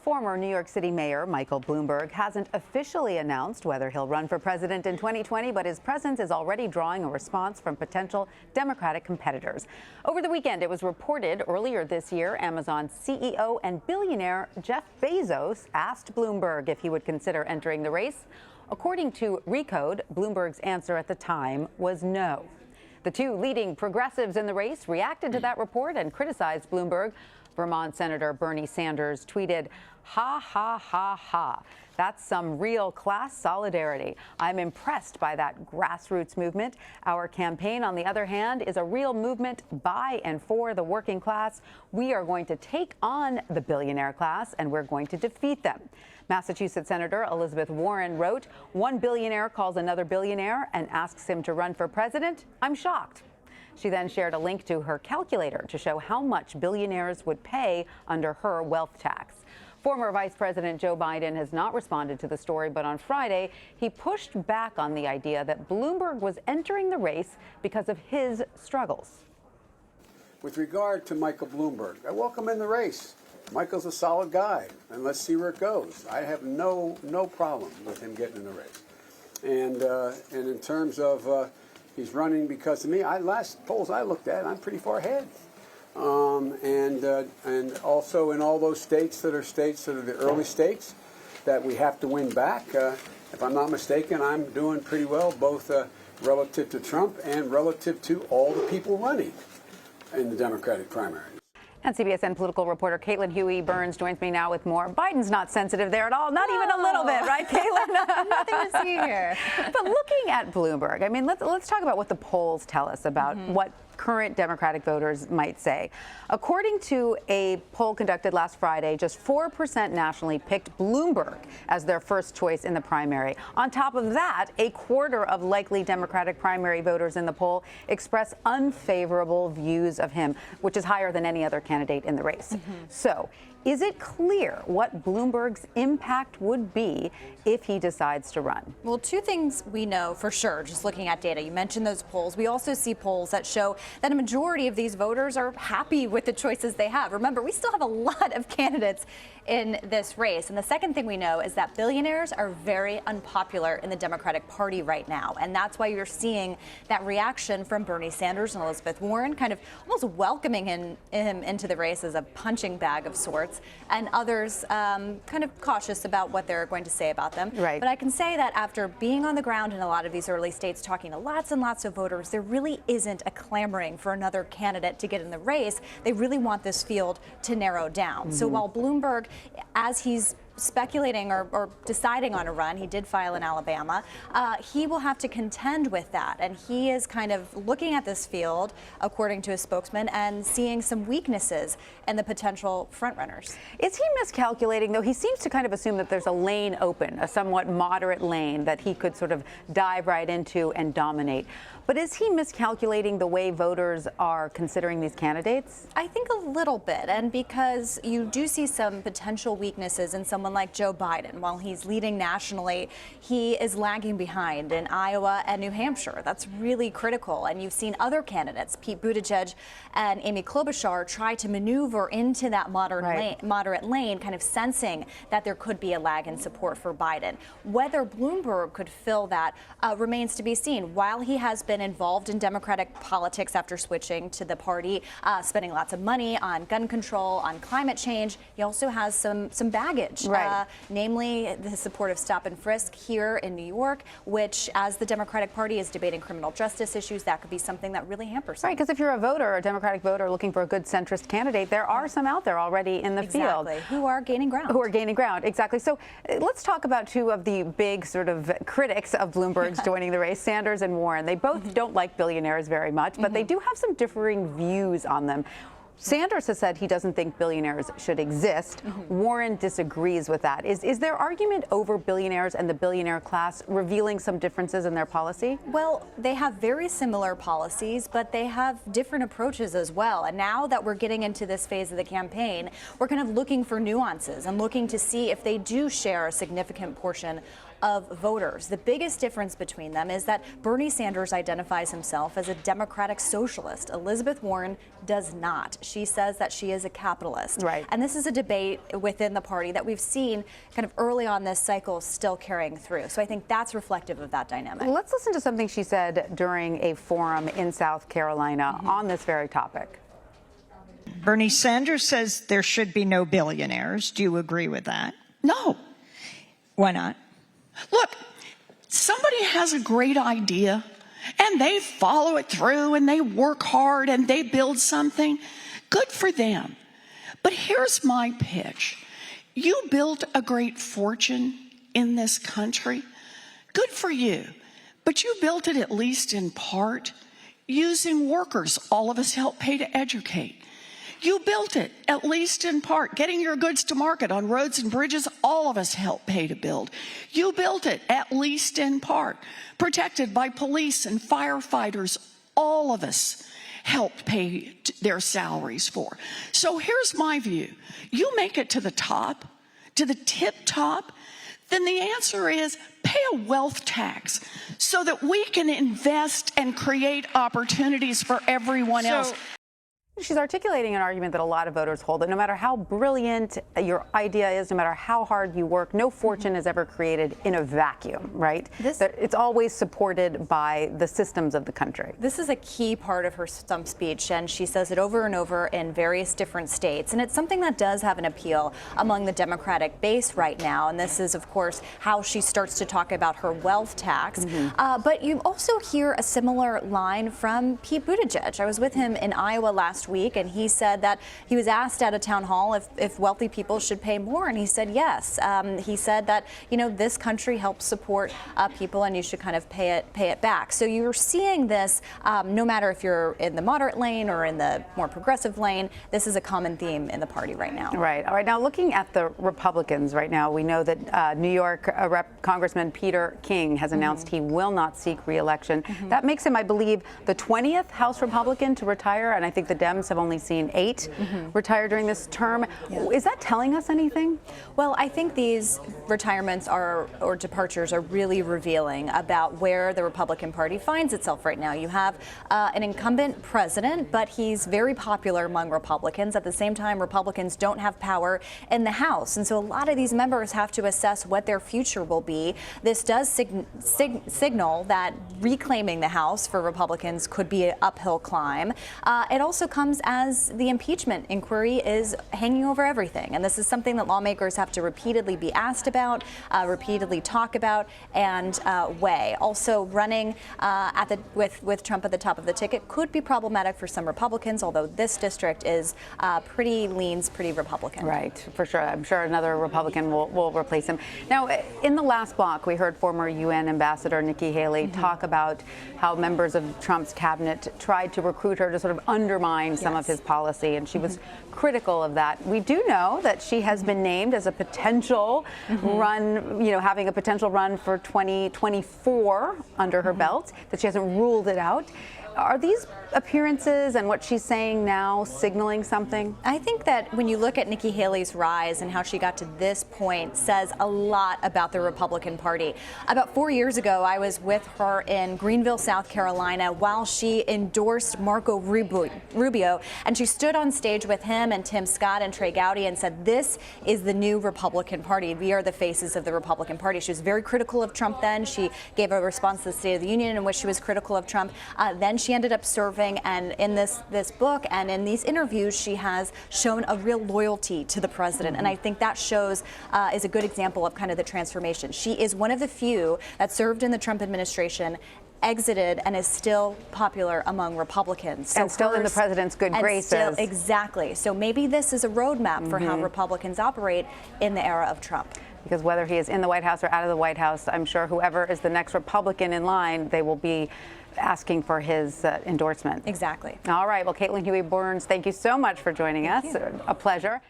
Former New York City Mayor Michael Bloomberg hasn't officially announced whether he'll run for president in 2020, but his presence is already drawing a response from potential Democratic competitors. Over the weekend, it was reported earlier this year, Amazon CEO and billionaire Jeff Bezos asked Bloomberg if he would consider entering the race. According to Recode, Bloomberg's answer at the time was no. The two leading progressives in the race reacted to that report and criticized Bloomberg. Vermont Senator Bernie Sanders tweeted, "Ha, ha, ha, ha. That's some real class solidarity. I'm impressed by that grassroots movement. Our campaign, on the other hand, is a real movement by and for the working class. We are going to take on the billionaire class, and we're going to defeat them." Massachusetts Senator Elizabeth Warren wrote, "One billionaire calls another billionaire and asks him to run for president. I'm shocked." She then shared a link to her calculator to show how much billionaires would pay under her wealth tax. Former Vice President Joe Biden has not responded to the story, but on Friday, he pushed back on the idea that Bloomberg was entering the race because of his struggles. With regard to Michael Bloomberg, I welcome him in the race. Michael's a solid guy, and let's see where it goes. I have no problem with him getting in the race. And in terms of he's running because of me, last polls I looked at, I'm pretty far ahead. And also in all those states that are the early states that we have to win back. If I'm not mistaken, I'm doing pretty well, both relative to Trump and relative to all the people running in the Democratic primary. And CBSN political reporter Caitlin Huey-Burns joins me now with more. Biden's not sensitive there at all, not even a little bit, right, Caitlin? Nothing to see here. But looking at Bloomberg, I mean, let's talk about what the polls tell us about what current Democratic voters might say. According to a poll conducted last Friday, just 4% nationally picked Bloomberg as their first choice in the primary. On top of that, a quarter of likely Democratic primary voters in the poll express unfavorable views of him, which is higher than any other candidate in the race. So, is it clear what Bloomberg's impact would be if he decides to run? Well, two things we know for sure, just looking at data. You mentioned those polls. We also see polls that show that a majority of these voters are happy with the choices they have. Remember, we still have a lot of candidates in this race. And the second thing we know is that billionaires are very unpopular in the Democratic Party right now. And that's why you're seeing that reaction from Bernie Sanders and Elizabeth Warren, kind of almost welcoming him into the race as a punching bag of sorts, and others kind of cautious about what they're going to say about them. Right. But I can say that after being on the ground in a lot of these early states, talking to lots and lots of voters, there really isn't a clamoring for another candidate to get in the race. They really want this field to narrow down. So while Bloomberg, as he's speculating or deciding on a run, he did file in Alabama, he will have to contend with that. And he is kind of looking at this field, according to his spokesman, and seeing some weaknesses in the potential frontrunners. Is he miscalculating, though? He seems to kind of assume that there's a lane open, a somewhat moderate lane that he could sort of dive right into and dominate. But is he miscalculating the way voters are considering these candidates? I think a little bit, and because you do see some potential weaknesses in someone like Joe Biden. While he's leading nationally, he is lagging behind in Iowa and New Hampshire. That's really critical. And you've seen other candidates, Pete Buttigieg and Amy Klobuchar, try to maneuver into that moderate lane, kind of sensing that there could be a lag in support for Biden. Whether Bloomberg could fill that remains to be seen. While he has been involved in Democratic politics after switching to the party, spending lots of money on gun control, on climate change, he also has some baggage. Namely the support of stop and frisk here in New York, which, as the Democratic Party is debating criminal justice issues, that could be something that really hampers them. Right, because if you're a voter, a Democratic voter looking for a good centrist candidate, there are some out there already in the field. Who are gaining ground. Who are gaining ground, exactly. So let's talk about two of the big sort of critics of Bloomberg's joining the race, Sanders and Warren. They both don't like billionaires very much, but they do have some differing views on them. Sanders has said he doesn't think billionaires should exist. Warren disagrees with that. Is their argument over billionaires and the billionaire class revealing some differences in their policy? Well, they have very similar policies, but they have different approaches as well. And now that we're getting into this phase of the campaign, we're kind of looking for nuances and looking to see if they do share a significant portion of voters. The biggest difference between them is that Bernie Sanders identifies himself as a democratic socialist. Elizabeth Warren does not. She says that she is a capitalist. Right. And this is a debate within the party that we've seen kind of early on this cycle still carrying through. So I think that's reflective of that dynamic. Let's listen to something she said during a forum in South Carolina on this very topic. Bernie Sanders says there should be no billionaires. Do you agree with that? No. Why not? Look, somebody has a great idea and they follow it through and they work hard and they build something. Good for them. But here's my pitch. You built a great fortune in this country. Good for you. But you built it at least in part using workers all of us help pay to educate. You built it, at least in part, getting your goods to market on roads and bridges all of us help pay to build. You built it, at least in part, protected by police and firefighters all of us helped pay their salaries for. So here's my view. You make it to the top, to the tip top, then the answer is pay a wealth tax so that we can invest and create opportunities for everyone else. She's articulating an argument that a lot of voters hold, that no matter how brilliant your idea is, no matter how hard you work, no fortune is ever created in a vacuum, right? That it's always supported by the systems of the country. This is a key part of her stump speech, and she says it over and over in various different states. And it's something that does have an appeal among the Democratic base right now. And this is, of course, how she starts to talk about her wealth tax. But you also hear a similar line from Pete Buttigieg. I was with him in Iowa last week, and he said that he was asked at a town hall if wealthy people should pay more, and he said yes. He said that, you know, this country helps support people, and you should kind of pay it back. So you're seeing this no matter if you're in the moderate lane or in the more progressive lane. This is a common theme in the party right now. Right. All right. Now, looking at the Republicans right now, we know that New York Congressman Peter King has announced he will not seek re-election. That makes him, I believe, the 20th House Republican to retire, and I think the Dems have only seen 8 retire during this term. Is that telling us anything? Well, I think these retirements or departures are really revealing about where the Republican Party finds itself right now. You have an incumbent president, but he's very popular among Republicans. At the same time, Republicans don't have power in the House. And so a lot of these members have to assess what their future will be. This does signal that reclaiming the House for Republicans could be an uphill climb. It also comes as the impeachment inquiry is hanging over everything. And this is something that lawmakers have to repeatedly be asked about, repeatedly talk about, and weigh. Also, running with Trump at the top of the ticket could be problematic for some Republicans, although this district is leans pretty Republican. Right, for sure. I'm sure another Republican will replace him. Now, in the last block, we heard former UN Ambassador Nikki Haley talk about how members of Trump's cabinet tried to recruit her to sort of undermine some of his policy, and she was critical of that. We do know that she has been named as a potential run, having a potential run for 2024 under her belt, that she hasn't ruled it out. Are these appearances and what she's saying now signaling something? I think that when you look at Nikki Haley's rise and how she got to this point says a lot about the Republican Party. About 4 years ago, I was with her in Greenville, South Carolina, while she endorsed Marco Rubio, and she stood on stage with him and Tim Scott and Trey Gowdy and said, "This is the new Republican Party. We are the faces of the Republican Party." She was very critical of Trump then. She gave a response to the State of the Union in which she was critical of Trump. Then she ended up serving, and in this book and in these interviews, she has shown a real loyalty to the president. And I think that shows is a good example of kind of the transformation. She is one of the few that served in the Trump administration, exited, and is still popular among Republicans. So and still in the president's good graces. Exactly. So maybe this is a roadmap for how Republicans operate in the era of Trump. Because whether he is in the White House or out of the White House, I'm sure whoever is the next Republican in line, they will be asking for his endorsement. Exactly. All right. Well, Caitlin Huey-Burns, thank you so much for joining us. A pleasure.